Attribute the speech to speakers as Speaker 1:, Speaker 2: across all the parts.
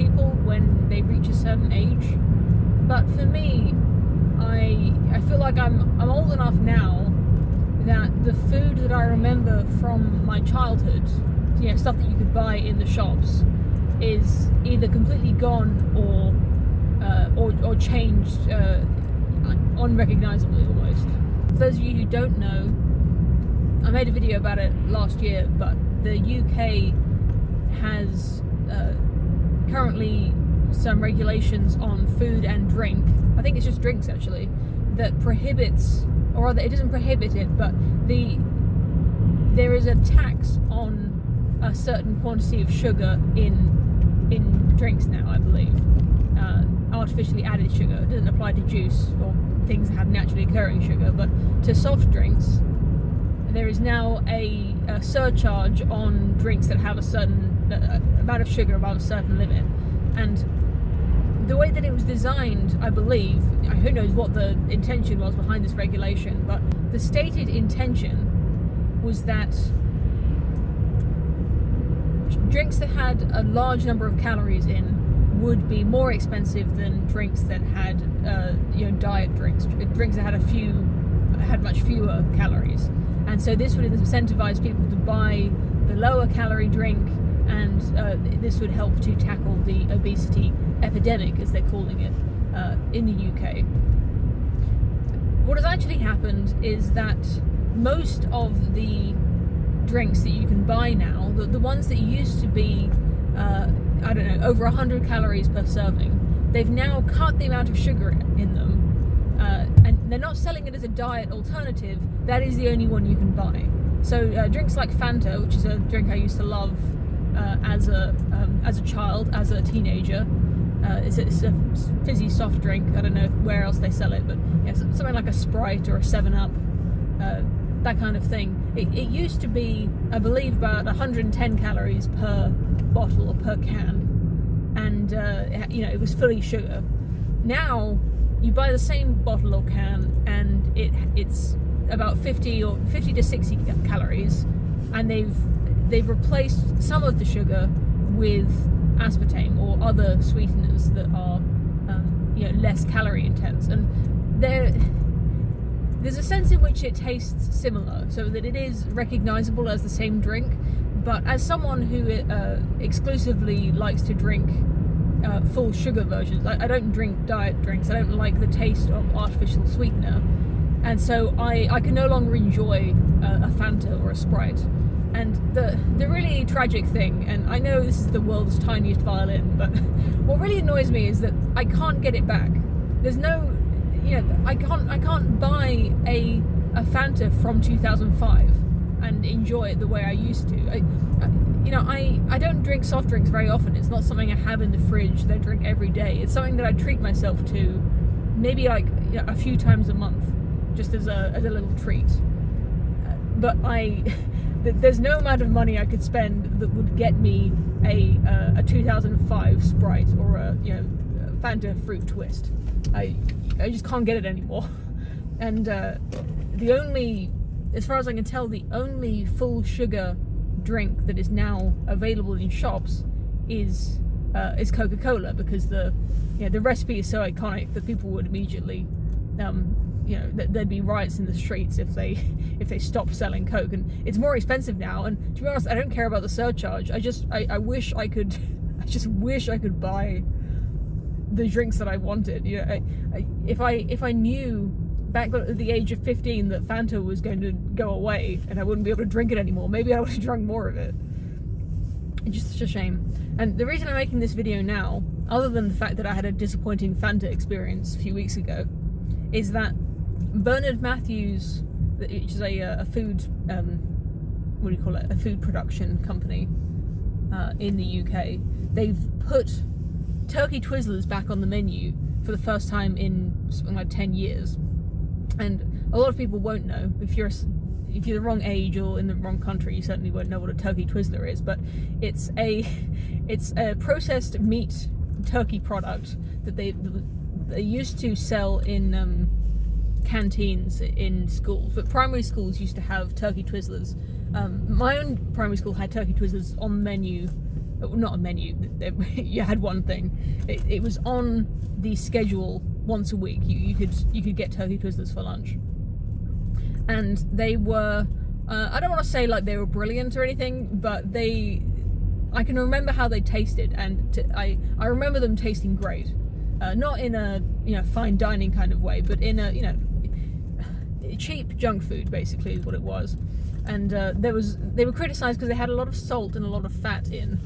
Speaker 1: people when they reach a certain age. But for me, I feel like I'm old enough now that the food that I remember from my childhood, you know, stuff that you could buy in the shops, is either completely gone or changed unrecognizably almost. For those of you who don't know, I made a video about it last year, but the UK has currently some regulations on food and drink, I think it's just drinks actually, that prohibits, or rather it doesn't prohibit it, but there is a tax on a certain quantity of sugar in drinks now, I believe. Artificially added sugar. It doesn't apply to juice or things that have naturally occurring sugar, but to soft drinks there is now a surcharge on drinks that have a certain amount of sugar above a certain limit. And the way that it was designed, I believe, who knows what the intention was behind this regulation, but the stated intention was that drinks that had a large number of calories in would be more expensive than drinks that had diet drinks that had much fewer calories. And so this would incentivize people to buy the lower calorie drink, and this would help to tackle the obesity epidemic, as they're calling it, in the UK. What has actually happened is that most of the drinks that you can buy now, the ones that used to be over 100 calories per serving, they've now cut the amount of sugar in them, and they're not selling it as a diet alternative. That is the only one you can buy. So drinks like Fanta, which is a drink I used to love as a child, as a teenager, it's a fizzy soft drink. I don't know where else they sell it, but yeah, something like a Sprite or a 7-Up, that kind of thing. It used to be, I believe, about 110 calories per bottle or per can, and it was fully sugar. Now you buy the same bottle or can, and it's about 50 to 60 calories, and they've replaced some of the sugar with aspartame or other sweeteners that are less calorie intense, and there's a sense in which it tastes similar, so that it is recognizable as the same drink. But as someone who exclusively likes to drink full sugar versions, I don't drink diet drinks. I don't like the taste of artificial sweetener, and so I can no longer enjoy a Fanta or a Sprite. And the really tragic thing, and I know this is the world's tiniest violin, but what really annoys me is that I can't get it back. There's no, I can't buy a Fanta from 2005 and enjoy it the way I used to. I don't drink soft drinks very often. It's not something I have in the fridge that I drink every day. It's something that I treat myself to maybe a few times a month, just as a little treat. But there's no amount of money I could spend that would get me a 2005 Sprite or a Fanta Fruit Twist. I just can't get it anymore. And as far as I can tell, the only full sugar drink that is now available in shops is Coca-Cola, because the recipe is so iconic that people would immediately there'd be riots in the streets if they stopped selling Coke. And it's more expensive now, and to be honest, I don't care about the surcharge. I wish I could buy the drinks that I wanted. If I knew back at the age of 15 that Fanta was going to go away and I wouldn't be able to drink it anymore, maybe I would have drunk more of it. It's just a shame. And the reason I'm making this video now, other than the fact that I had a disappointing Fanta experience a few weeks ago, is that Bernard Matthews, which is a food, a food production company in the UK, they've put turkey Twizzlers back on the menu for the first time in something like 10 years. And a lot of people won't know. If you're the wrong age or in the wrong country, you certainly won't know what a turkey Twizzler is. But it's a processed meat turkey product that they used to sell in canteens in schools. But primary schools used to have turkey Twizzlers. My own primary school had turkey Twizzlers on the menu not a menu, you had one thing. It was on the schedule once a week. You could get turkey Twizzlers for lunch, and they were I don't want to say like they were brilliant or anything, but I can remember how they tasted, and I remember them tasting great. Not in a fine dining kind of way, but in a cheap junk food, basically, is what it was. And they were criticised because they had a lot of salt and a lot of fat in.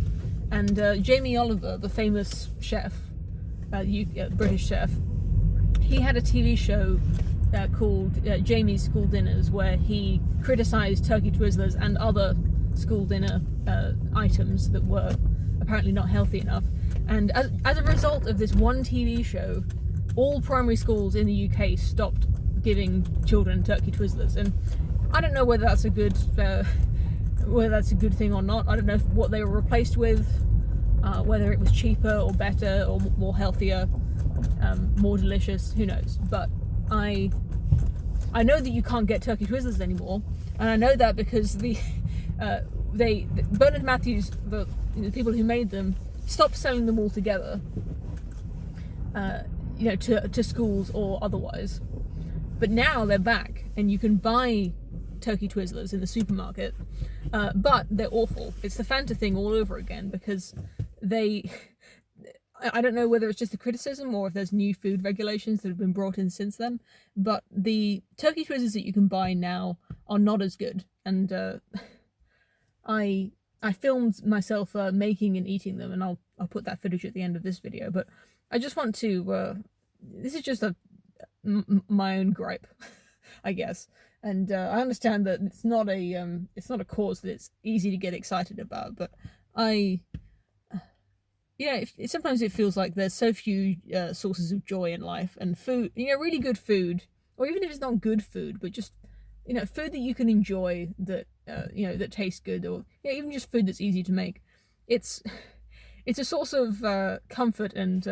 Speaker 1: And Jamie Oliver, the famous chef, British chef, he had a TV show called Jamie's School Dinners, where he criticised turkey Twizzlers and other school dinner items that were apparently not healthy enough. And as a result of this one TV show, all primary schools in the UK stopped giving children turkey Twizzlers. And I don't know whether that's a good thing or not. I don't know what they were replaced with, whether it was cheaper or better or more healthier, more delicious. Who knows? But I know that you can't get turkey Twizzlers anymore, and I know that because Bernard Matthews, the people who made them, stopped selling them altogether. To schools or otherwise. But now they're back, and you can buy turkey Twizzlers in the supermarket, but they're awful. It's the Fanta thing all over again, because I don't know whether it's just a criticism or if there's new food regulations that have been brought in since then, but the turkey Twizzlers that you can buy now are not as good. And I filmed myself making and eating them, and I'll put that footage at the end of this video. But I just want to this is just my own gripe, I guess. And I understand that it's not a cause that it's easy to get excited about, but sometimes it feels like there's so few sources of joy in life, and food, really good food, or even if it's not good food, but just food that you can enjoy, that that tastes good, or even just food that's easy to make. It's a source of comfort and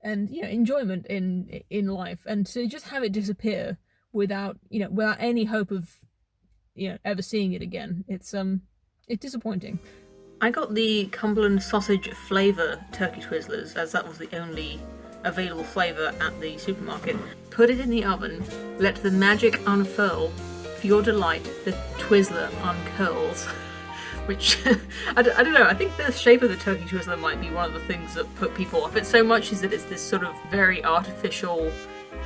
Speaker 1: enjoyment in life, and to just have it disappear without any hope of ever seeing it again, it's disappointing. I got the Cumberland sausage flavour turkey Twizzlers, as that was the only available flavour at the supermarket. Put it in the oven, let the magic unfurl. For your delight, the Twizzler uncurls. Which, I don't know, I think the shape of the turkey Twizzler might be one of the things that put people off it so much, is that it's this sort of very artificial,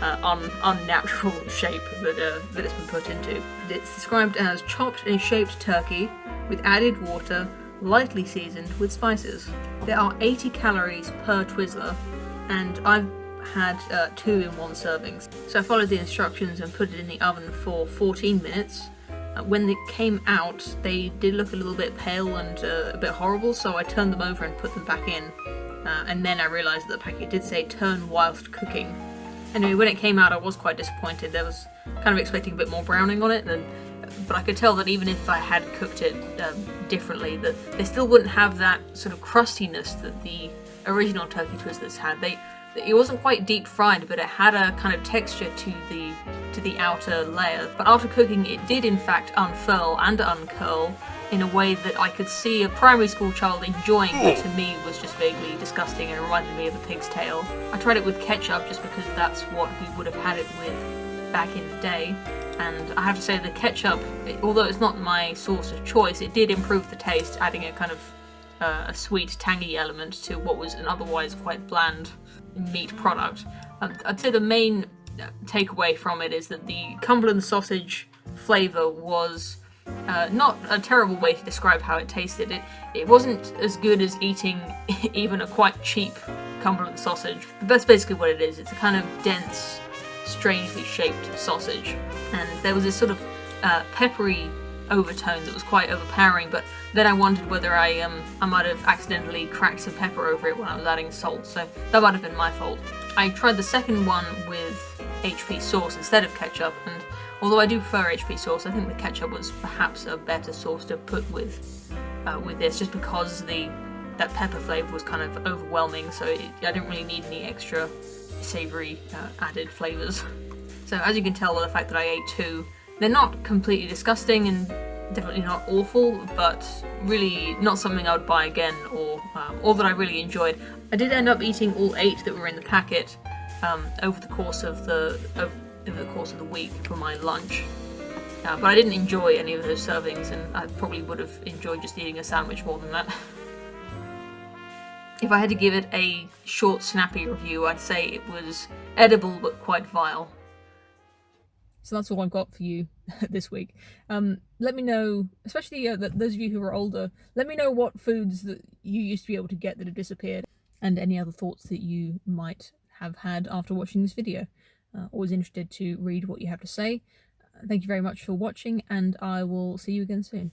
Speaker 1: unnatural shape that it's been put into. It's described as chopped and shaped turkey with added water, lightly seasoned with spices. There are 80 calories per Twizzler, and I've had 2 in one serving. So I followed the instructions and put it in the oven for 14 minutes. When they came out, they did look a little bit pale and a bit horrible, so I turned them over and put them back in. And then I realised that the packet did say turn whilst cooking. Anyway, when it came out, I was quite disappointed. I was kind of expecting a bit more browning on it, but I could tell that even if I had cooked it differently, that they still wouldn't have that sort of crustiness that the original turkey Twizzlers had. It wasn't quite deep fried, but it had a kind of texture to the outer layer. But after cooking, it did in fact unfurl and uncurl in a way that I could see a primary school child enjoying, but to me was just vaguely disgusting and reminded me of a pig's tail. I tried it with ketchup just because that's what we would have had it with back in the day. And I have to say the ketchup, although it's not my sauce of choice, it did improve the taste, adding a kind of a sweet, tangy element to what was an otherwise quite bland meat product. I'd say the main takeaway from it is that the Cumberland sausage flavour was not a terrible way to describe how it tasted. It wasn't as good as eating even a quite cheap Cumberland sausage. But that's basically what it is. It's a kind of dense, strangely shaped sausage. And there was this sort of peppery overtone that was quite overpowering, but then I wondered whether I might have accidentally cracked some pepper over it when I was adding salt, so that might have been my fault. I tried the second one with HP sauce instead of ketchup, and although I do prefer HP sauce, I think the ketchup was perhaps a better sauce to put with this, just because that pepper flavour was kind of overwhelming, so I didn't really need any extra savoury added flavours. So as you can tell by the fact that I ate 2, they're not completely disgusting, and
Speaker 2: Definitely not awful, but really not something I would buy again, or that I really enjoyed. I did end up eating all 8 that were in the packet over the course of the week for my lunch. But I didn't enjoy any of those servings, and I probably would have enjoyed just eating a sandwich more than that. If I had to give it a short, snappy review, I'd say it was edible but quite vile.
Speaker 1: So that's all I've got for you this week. Let me know, especially those of you who are older, let me know what foods that you used to be able to get that have disappeared, and any other thoughts that you might have had after watching this video. Always interested to read what you have to say. Thank you very much for watching, and I will see you again soon.